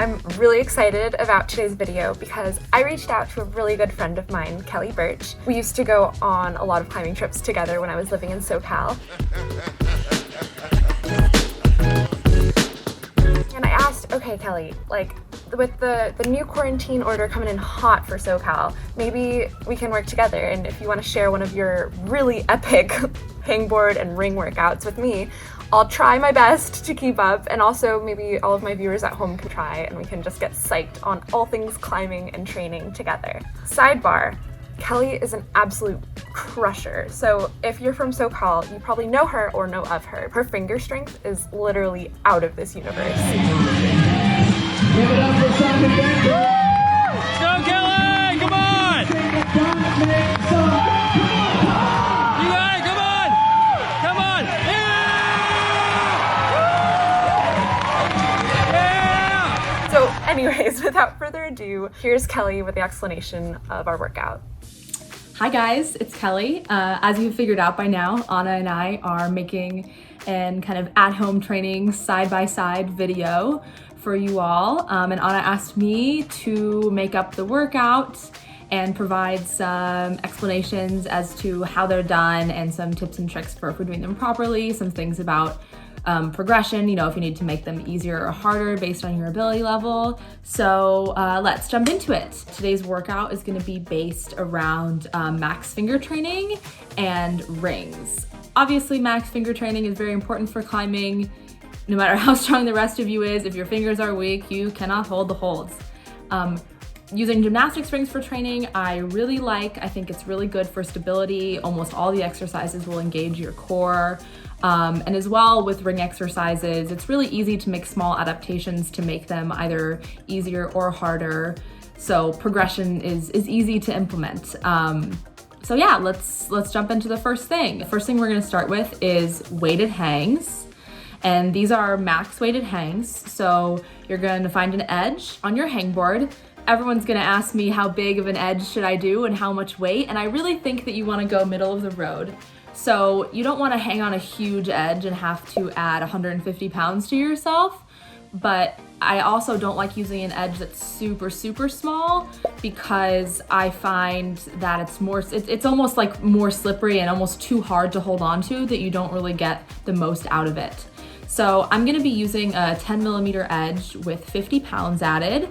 I'm really excited about today's video because I reached out to a really good friend of mine, Kelly Birch. We used to go on a lot of climbing trips together when I was living in SoCal. And I asked, okay, Kelly, like, with the new quarantine order coming in hot for SoCal, maybe we can work together, and if you want to share one of your really epic hangboard and ring workouts with me, I'll try my best to keep up, and also maybe all of my viewers at home can try and we can just get psyched on all things climbing and training together. Sidebar, Kelly is an absolute crusher, so if you're from SoCal, you probably know her or know of her. Her finger strength is literally out of this universe. Give it up for Simon Becker. Let's go, Kelly! Come on! You got it! Come on! Come on! Yeah! So anyways, without further ado, here's Kelly with the explanation of our workout. Hi guys, it's Kelly. As you've figured out by now, Anna and I are making an kind of at-home training side-by-side video for you all. And Anna asked me to make up the workout and provide some explanations as to how they're done and some tips and tricks for if we're doing them properly, some things about progression, you know, if you need to make them easier or harder based on your ability level. So let's jump into it. Today's workout is gonna be based around max finger training and rings. Obviously, max finger training is very important for climbing. No matter how strong the rest of you is, if your fingers are weak, you cannot hold the holds. Using gymnastics rings for training, I really like. I think it's really good for stability. Almost all the exercises will engage your core. And as well with ring exercises, it's really easy to make small adaptations to make them either easier or harder. So progression is easy to implement. So yeah, let's jump into the first thing. The first thing we're gonna start with is weighted hangs. And these are max weighted hangs. So you're gonna find an edge on your hangboard. Everyone's gonna ask me how big of an edge should I do and how much weight. And I really think that you wanna go middle of the road. So you don't wanna hang on a huge edge and have to add 150 pounds to yourself. But I also don't like using an edge that's super, super small because I find that it's almost like more slippery and almost too hard to hold on to that you don't really get the most out of it. So I'm gonna be using a 10 millimeter edge with 50 pounds added.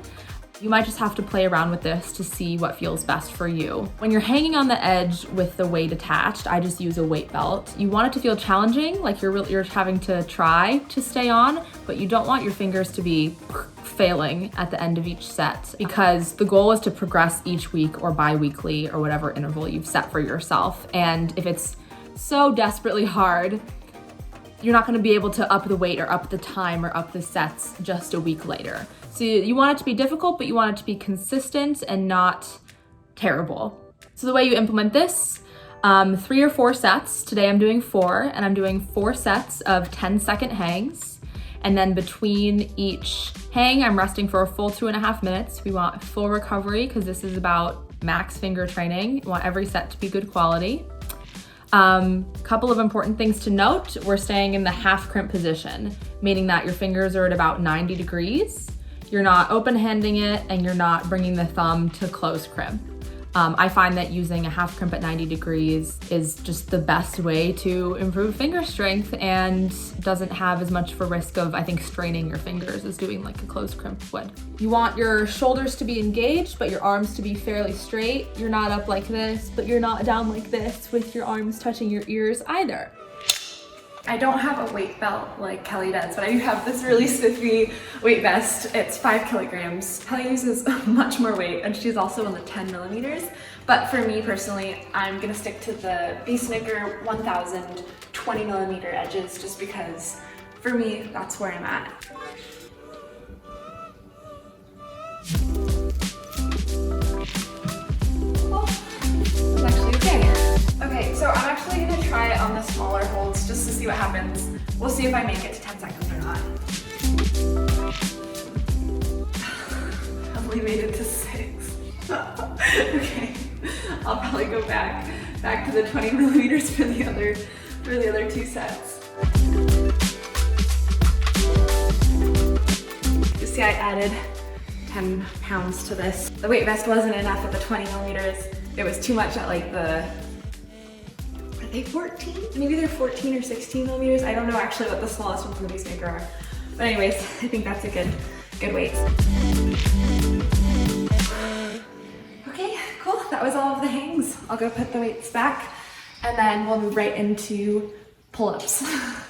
You might just have to play around with this to see what feels best for you. When you're hanging on the edge with the weight attached, I just use a weight belt. You want it to feel challenging, like you're having to try to stay on, but you don't want your fingers to be failing at the end of each set because the goal is to progress each week or bi-weekly or whatever interval you've set for yourself. And if it's so desperately hard, you're not gonna be able to up the weight or up the time or up the sets just a week later. So you want it to be difficult, but you want it to be consistent and not terrible. So the way you implement this, 3 or 4 sets. Today I'm doing 4, and I'm doing 4 sets of 10-second hangs. And then between each hang, I'm resting for a full 2.5 minutes. We want full recovery because this is about max finger training. You want every set to be good quality. Couple of important things to note. We're staying in the half crimp position, meaning that your fingers are at about 90 degrees. You're not open-handing it and you're not bringing the thumb to close crimp. I find that using a half crimp at 90 degrees is just the best way to improve finger strength and doesn't have as much of a risk of, I think, straining your fingers as doing like a closed crimp would. You want your shoulders to be engaged, but your arms to be fairly straight. You're not up like this, but you're not down like this with your arms touching your ears either. I don't have a weight belt like Kelly does, but I do have this really spiffy weight vest. It's 5 kilograms. Kelly uses much more weight, and she's also on the 10 millimeters. But for me personally, I'm gonna stick to the B-Snicker 1000 20 millimeter edges just because for me, that's where I'm at. Oh, that's actually okay. Okay, so I'm actually gonna try it on the smaller holds just to see what happens. We'll see if I make it to 10 seconds or not. I only made it to 6. Okay, I'll probably go back to the 20 millimeters for the other 2 sets. You see, I added 10 pounds to this. The weight vest wasn't enough at the 20 millimeters. It was too much at like the, are they 14? Maybe they're 14 or 16 millimeters. I don't know actually what the smallest ones from the Beastmaker are. But anyways, I think that's a good weight. Okay, cool. That was all of the hangs. I'll go put the weights back and then we'll move right into pull-ups.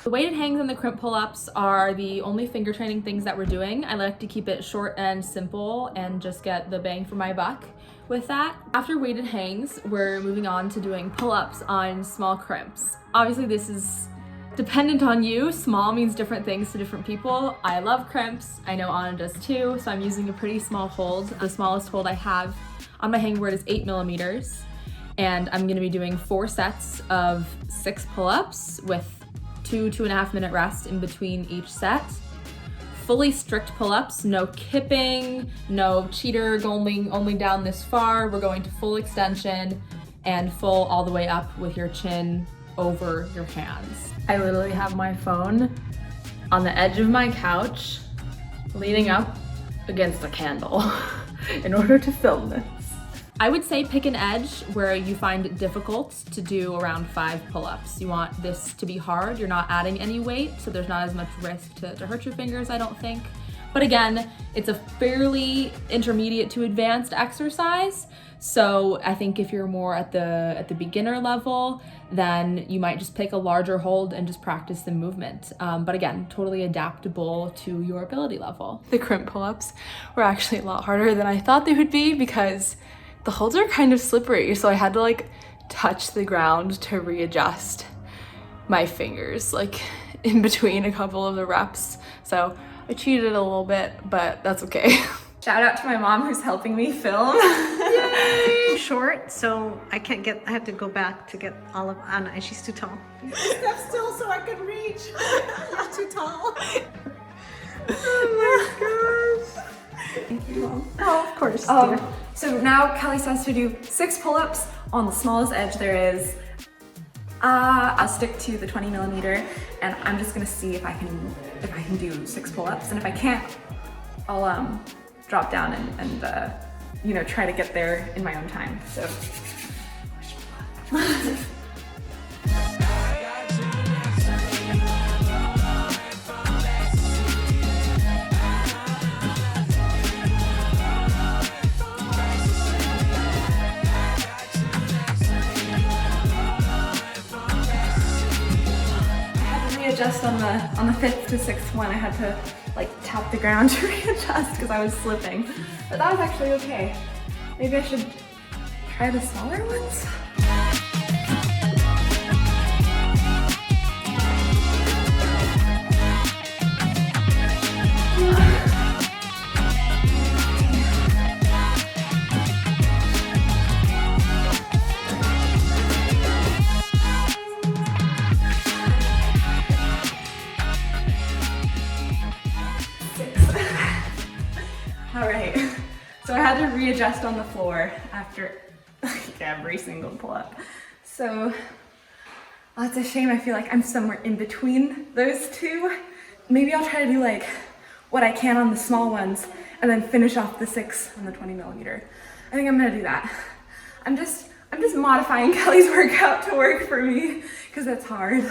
The weighted hangs and the crimp pull-ups are the only finger training things that we're doing. I like to keep it short and simple and just get the bang for my buck with that. After weighted hangs, we're moving on to doing pull-ups on small crimps. Obviously this is dependent on you. Small means different things to different people. I love crimps. I know Anna does too, so I'm using a pretty small hold. The smallest hold I have on my hangboard is 8 millimeters. And I'm gonna be doing 4 sets of 6 pull-ups with 2.5 minute rest in between each set. Fully strict pull-ups, no kipping, no cheater going only down this far. We're going to full extension and full all the way up with your chin over your hands. I literally have my phone on the edge of my couch, leaning up against a candle in order to film this. I would say pick an edge where you find it difficult to do around 5 pull-ups. You want this to be hard. You're not adding any weight, so there's not as much risk to hurt your fingers, I don't think. But again, it's a fairly intermediate to advanced exercise. So I think if you're more at the beginner level, then you might just pick a larger hold and just practice the movement. But again, totally adaptable to your ability level. The crimp pull-ups were actually a lot harder than I thought they would be because the holds are kind of slippery, so I had to like touch the ground to readjust my fingers like in between a couple of the reps. So I cheated a little bit, but that's okay. Shout out to my mom who's helping me film. Yay! Short, so I have to go back to get all of Anna, and she's too tall. Step still so I can reach. You're too tall. Oh my gosh. Thank you, Mom. Oh, of course. So now Kelly says to do 6 pull-ups on the smallest edge there is. I'll stick to the 20 millimeter and I'm just gonna see if I can do 6 pull-ups, and if I can't, I'll drop down and you know, try to get there in my own time. So readjust on the 5th to 6th one. I had to like tap the ground to readjust because I was slipping. But that was actually okay. Maybe I should try the smaller ones. All right, so I had to readjust on the floor after every single pull-up. So that's a shame. I feel like I'm somewhere in between those two. Maybe I'll try to do like what I can on the small ones and then finish off the 6 on the 20 millimeter. I think I'm gonna do that. I'm just modifying Kelly's workout to work for me because it's hard.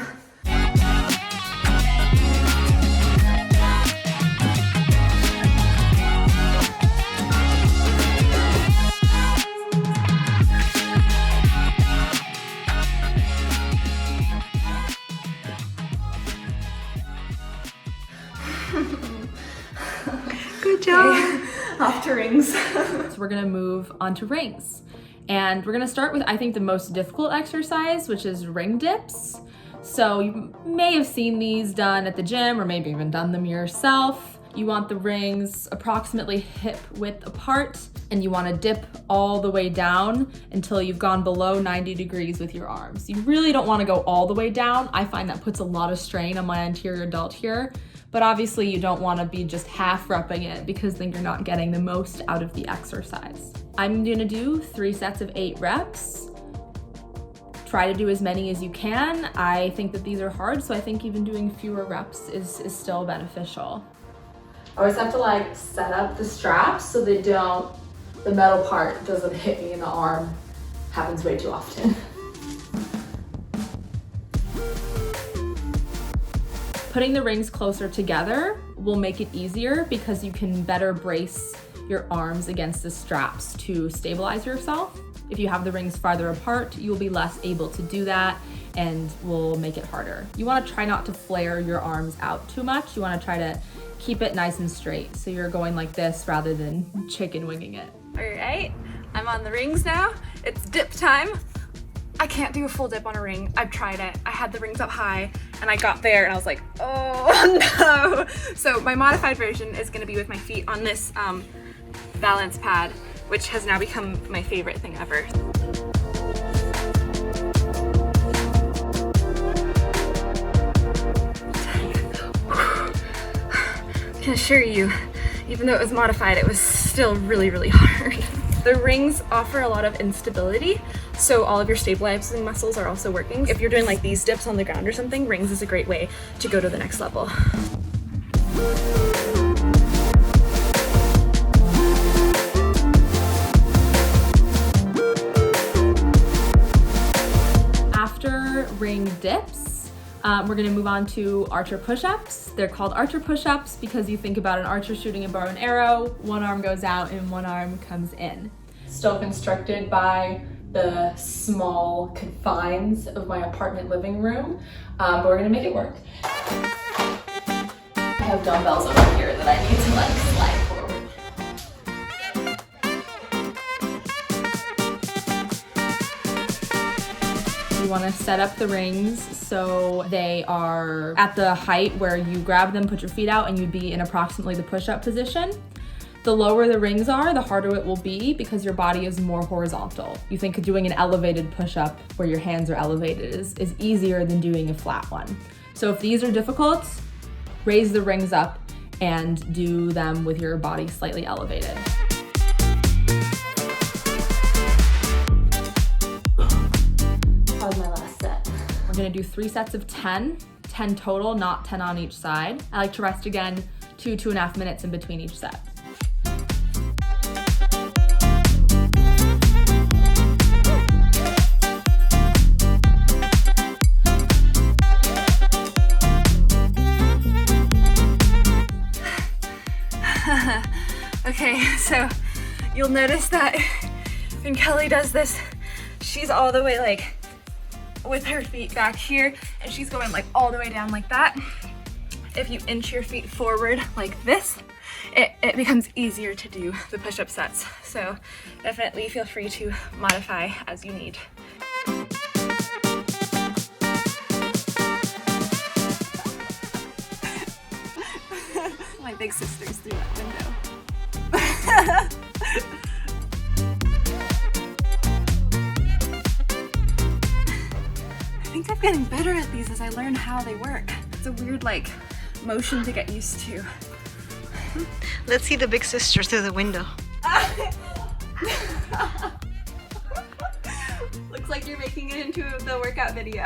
Good job. Okay. Off to rings. So we're gonna move on to rings. And we're gonna start with, I think, the most difficult exercise, which is ring dips. So you may have seen these done at the gym or maybe even done them yourself. You want the rings approximately hip width apart, and you wanna dip all the way down until you've gone below 90 degrees with your arms. You really don't wanna go all the way down. I find that puts a lot of strain on my anterior delt here. But obviously you don't wanna be just half repping it because then you're not getting the most out of the exercise. I'm gonna do 3 sets of 8 reps. Try to do as many as you can. I think that these are hard, so I think even doing fewer reps is still beneficial. I always have to like set up the straps so the metal part doesn't hit me in the arm. Happens way too often. Putting the rings closer together will make it easier because you can better brace your arms against the straps to stabilize yourself. If you have the rings farther apart, you'll be less able to do that and will make it harder. You want to try not to flare your arms out too much. You want to try to keep it nice and straight. So you're going like this rather than chicken winging it. All right, I'm on the rings now. It's dip time. I can't do a full dip on a ring. I've tried it. I had the rings up high and I got there and I was like, oh no. So my modified version is gonna be with my feet on this balance pad, which has now become my favorite thing ever. I can assure you, even though it was modified, it was still really, really hard. The rings offer a lot of instability, so all of your stabilizing muscles are also working. If you're doing like these dips on the ground or something, rings is a great way to go to the next level. After ring dips, we're gonna move on to archer push-ups. They're called archer push-ups because you think about an archer shooting a bow and arrow, one arm goes out and one arm comes in. Still constructed by the small confines of my apartment living room, but we're gonna make it work. I have dumbbells over here that I need to like slide forward. You want to set up the rings so they are at the height where you grab them, put your feet out, and you'd be in approximately the push-up position. The lower the rings are, the harder it will be because your body is more horizontal. You think doing an elevated push-up where your hands are elevated is easier than doing a flat one. So if these are difficult, raise the rings up and do them with your body slightly elevated. That was my last set. We're gonna do 3 sets of 10 total, not 10 on each side. I like to rest again 2.5 minutes in between each set. Okay, so you'll notice that when Kelly does this, she's all the way like with her feet back here and she's going like all the way down like that. If you inch your feet forward like this, it becomes easier to do the push-up sets. So definitely feel free to modify as you need. My big sister's through that window. I think I'm getting better at these as I learn how they work. It's a weird like motion to get used to. Let's see the big sister through the window. Looks like you're making it into the workout video.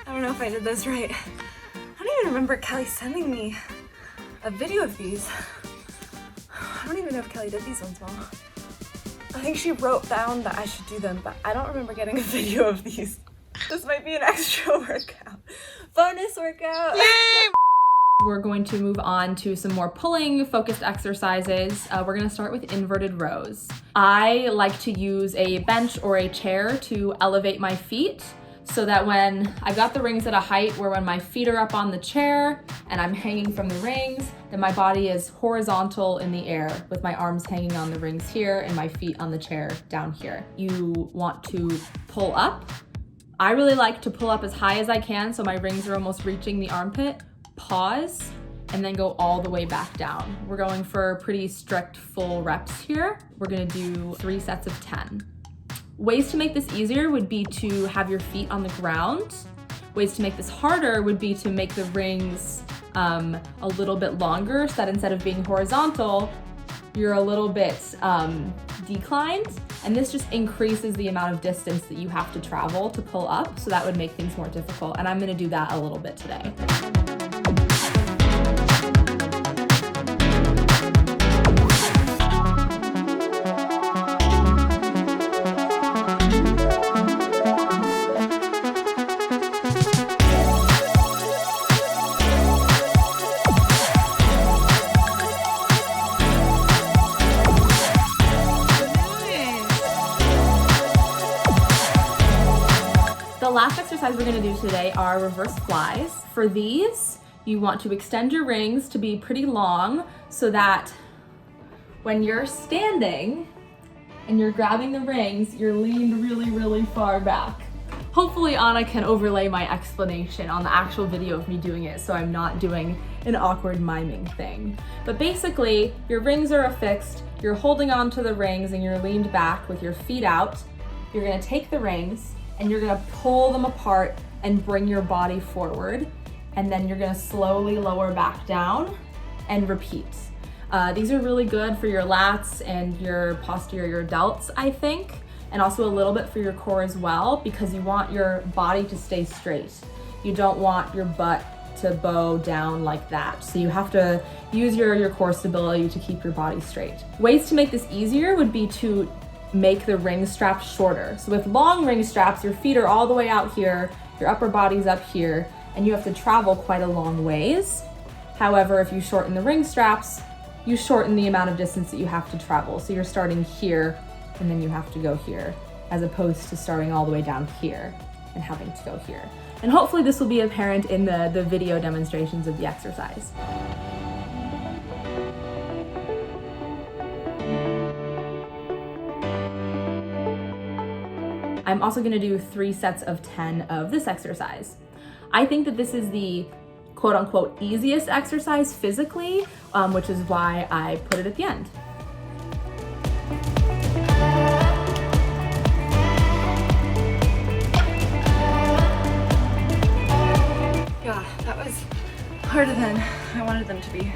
I don't know if I did this right. I don't even remember Kelly sending me a video of these. I don't even know if Kelly did these ones well. I think she wrote down that I should do them, but I don't remember getting a video of these. This might be an extra workout. Bonus workout! Yay! We're going to move on to some more pulling focused exercises. We're gonna start with inverted rows. I like to use a bench or a chair to elevate my feet so that when I've got the rings at a height where when my feet are up on the chair and I'm hanging from the rings, then my body is horizontal in the air with my arms hanging on the rings here and my feet on the chair down here. You want to pull up. I really like to pull up as high as I can so my rings are almost reaching the armpit. Pause, and then go all the way back down. We're going for pretty strict full reps here. We're gonna do 3 sets of 10. Ways to make this easier would be to have your feet on the ground. Ways to make this harder would be to make the rings a little bit longer so that instead of being horizontal, you're a little bit declined, and this just increases the amount of distance that you have to travel to pull up, so that would make things more difficult, and I'm gonna do that a little bit today. The last exercise we're gonna do today are reverse flies. For these, you want to extend your rings to be pretty long so that when you're standing and you're grabbing the rings, you're leaned really, really far back. Hopefully Anna can overlay my explanation on the actual video of me doing it so I'm not doing an awkward miming thing. But basically, your rings are affixed, you're holding on to the rings and you're leaned back with your feet out. You're gonna take the rings and you're gonna pull them apart and bring your body forward. And then you're gonna slowly lower back down and repeat. These are really good for your lats and your posterior delts, I think, and also a little bit for your core as well, because you want your body to stay straight. You don't want your butt to bow down like that. So you have to use your core stability to keep your body straight. Ways to make this easier would be to make the ring straps shorter. So with long ring straps, your feet are all the way out here, your upper body's up here, and you have to travel quite a long ways. However, if you shorten the ring straps, you shorten the amount of distance that you have to travel. So you're starting here, and then you have to go here, as opposed to starting all the way down here and having to go here. And hopefully this will be apparent in the video demonstrations of the exercise. I'm also gonna do 3 sets of 10 of this exercise. I think that this is the quote unquote easiest exercise physically, which is why I put it at the end. Yeah, that was harder than I wanted them to be.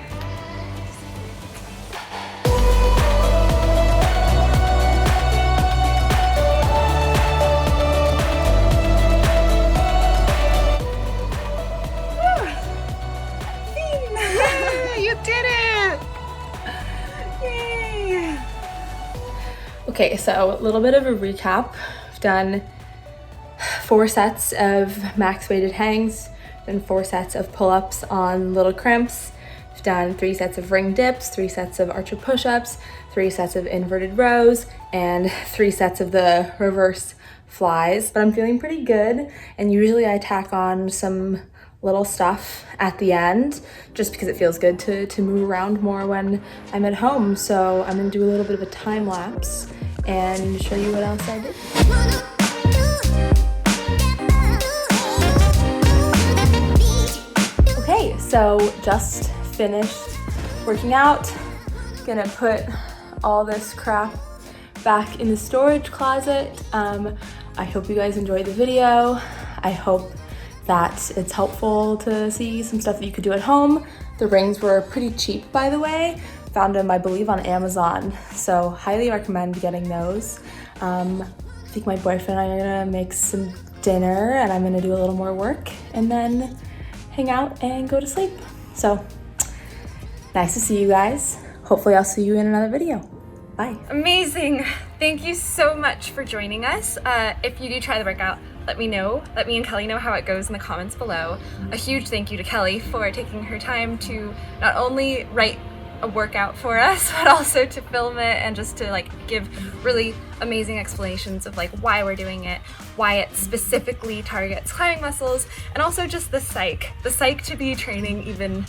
Okay, so a little bit of a recap. I've done 4 sets of max weighted hangs, done 4 sets of pull-ups on little crimps. I've done 3 sets of ring dips, 3 sets of archer push-ups, 3 sets of inverted rows, and 3 sets of the reverse flies. But I'm feeling pretty good, and usually I tack on some little stuff at the end just because it feels good to move around more when I'm at home. So I'm gonna do a little bit of a time lapse and show you what else I did. Okay, so just finished working out. Gonna put all this crap back in the storage closet. I hope you guys enjoyed the video. I hope that it's helpful to see some stuff that you could do at home. The rings were pretty cheap, by the way. Found them, I believe, on Amazon, so highly recommend getting those. I think my boyfriend and I are gonna make some dinner, and I'm gonna do a little more work, and then hang out and go to sleep. So, nice to see you guys. Hopefully I'll see you in another video. Bye. Amazing. Thank you so much for joining us. If you do try the workout, let me know. Let me and Kelly know how it goes in the comments below. A huge thank you to Kelly for taking her time to not only write a workout for us, but also to film it and just to like give really amazing explanations of like why we're doing it, why it specifically targets climbing muscles, and also just the psych to be training even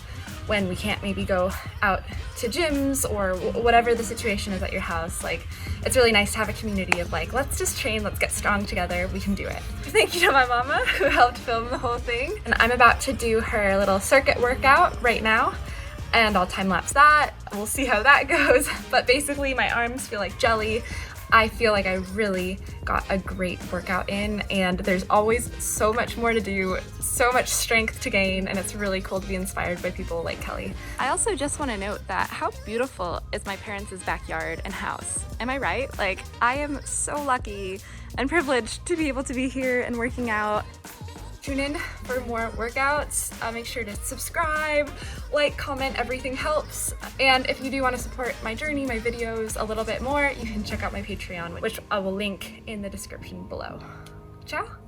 when we can't maybe go out to gyms or whatever the situation is at your house. Like, it's really nice to have a community of like, let's just train, let's get strong together, we can do it. Thank you to my mama who helped film the whole thing. And I'm about to do her little circuit workout right now, and I'll time lapse that. We'll see how that goes. But basically my arms feel like jelly. I feel like I really got a great workout in, and there's always so much more to do, so much strength to gain, and it's really cool to be inspired by people like Kelly. I also just want to note that how beautiful is my parents' backyard and house. Am I right? Like, I am so lucky and privileged to be able to be here and working out. Tune in for more workouts. Make sure to subscribe, like, comment, everything helps. And if you do want to support my journey, my videos a little bit more, you can check out my Patreon, which I will link in the description below. Ciao!